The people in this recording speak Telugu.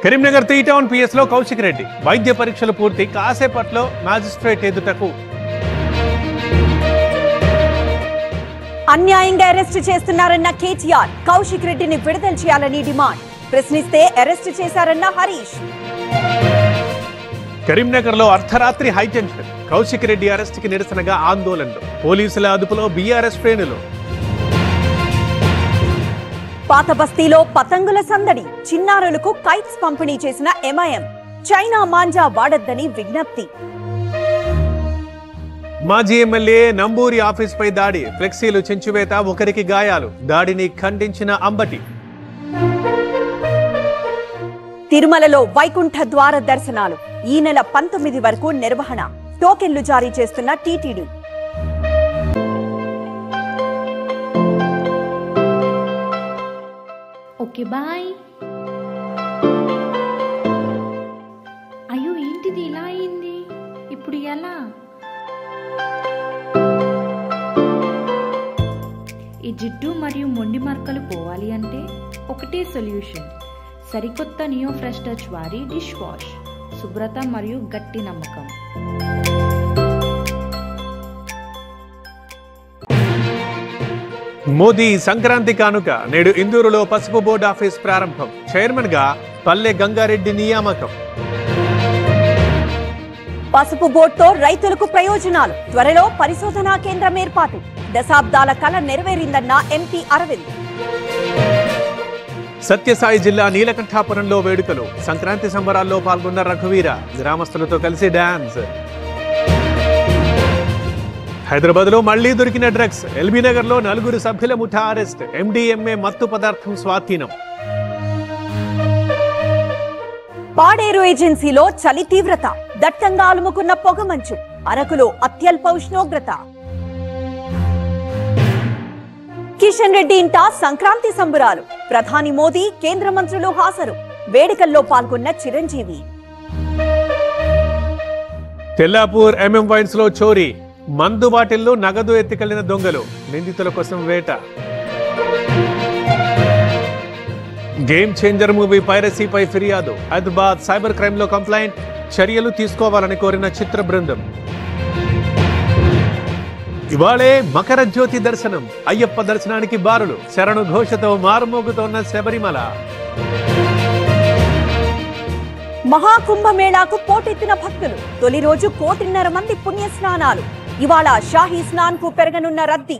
కరీంనగర్ 3 టౌన్ పిఎస్ లో కౌశిక్ రెడ్డి వైద్య పరీక్షలు పూర్తి కాసేపట్లో మ్యాజిస్ట్రేట్ ఎదుటకు. అన్యాయంగా అరెస్ట్ చేస్తున్నారన్న కేటీఆర్, కౌశిక్ రెడ్డిని విడుదల చేయాలని డిమాండ్. ప్రశ్నిస్తే అరెస్ట్ చేశారన్న హరీష్. కరీంనగర్ లో అర్ధరాత్రి హైటెన్షన్. కౌశిక్ రెడ్డి అరెస్ట్ కి నిరసనగా ఆందోళనలు. పోలీసుల అదుపులో బీఆర్ఎస్ శ్రేణులు. పాత బస్తీలో పతంగుల సందడి. చిన్నారులకు కైట్స్ పంపిణీ చేసిన ఎంఐఎం. చైనా మాంజా వాడొద్దని విజ్ఞప్తి. మాజీ ఎమ్మెల్యే నంబూరి ఆఫీస్ పై దాడి. ఫ్లెక్సీలు చించువేత, ఒకరికి గాయాలు. దాడిని ఖండించిన అంబటి. తిరుమలలో వైకుంఠ ద్వార దర్శనాలు ఈ నెల 19 వరకు నిర్వహణ. టోకెన్లు జారీ చేస్తున్న టీటీడీ. Okay bye. అయ్యో ఏంటిది ఇలా అయింది, ఇప్పుడు ఎలా? ఈ జిడ్డు మరియు మొండి మరకలు పోవాలి అంటే ఒకటే సొల్యూషన్, సరికొత్త నియో ఫ్రెష్ టచ్ వారి డిష్ వాష్. శుభ్రత మరియు గట్టి నమ్మకం. మోదీ సంక్రాంతి కానుక. నేడు ఇందూరులో పసుపు బోర్డు ఆఫీస్ ప్రారంభం. చైర్మన్ గా పల్లె గంగారెడ్డి నియామకం. పసుపు బోర్డుతో రైతులకు ప్రయోజనాలు. త్వరలో పరిశోధనా కేంద్రం ఏర్పాటు. దశాబ్దాల కల నెరవేరిందన్న ఎంపీ అరవింద్. సత్యసాయి జిల్లా నీలకంఠాపురంలో వేడుకలు. సంక్రాంతి సంబరాల్లో పాల్గొన్న రఘువీర. గ్రామస్తులతో కలిసి డాన్స్. హైదరాబాద్ లో మళ్లీ దొరికిన డ్రగ్స్. ఎల్బీ నగర్ లో 4 సభ్యుల ముఠా అరెస్ట్. ఎండిఎంఏ మత్తు పదార్థం స్వాధీనం. పాడేరు ఏజెన్సీలో చలి తీవ్రత. దట్టంగా అలుముకున్న పొగమంచు. అరకులో అత్యల్ప ఉష్ణోగ్రత. కిషన్ రెడ్డి ఇంట సంక్రాంతి సంబురాలు. ప్రధాని మోదీ, కేంద్ర మంత్రులు హాజరు. వేడుకల్లో పాల్గొన్న చిరంజీవి. తెల్లాపూర్ ఎంఎం వైన్స్ లో చోరీ. మందు బాటిల్లో నగదు ఎత్తికెళ్లిన దొంగలు. నిందితుల కోసం వేట. గేమ్ చేంజర్ మూవీ పైరసీపై ఫిర్యాదు. హైదరాబాద్ సైబర్ క్రైమ్ లో కంప్లైంట్. చర్యలు తీసుకోవాలని కోరిన చిత్ర బృందం. ఇవాళే మకర జ్యోతి దర్శనం. అయ్యప్ప దర్శనానికి బారులు. శరణు ఘోషతో మారుమోగుతోన్న శబరిమల. మహాకుంభమేళాకు పోటెత్తిన భక్తులు. తొలి రోజు 1.5 కోటి మంది పుణ్య స్నానాలు. ఇవాళ షాహీ స్నాన్ కు పెరగనున్న రద్దీ.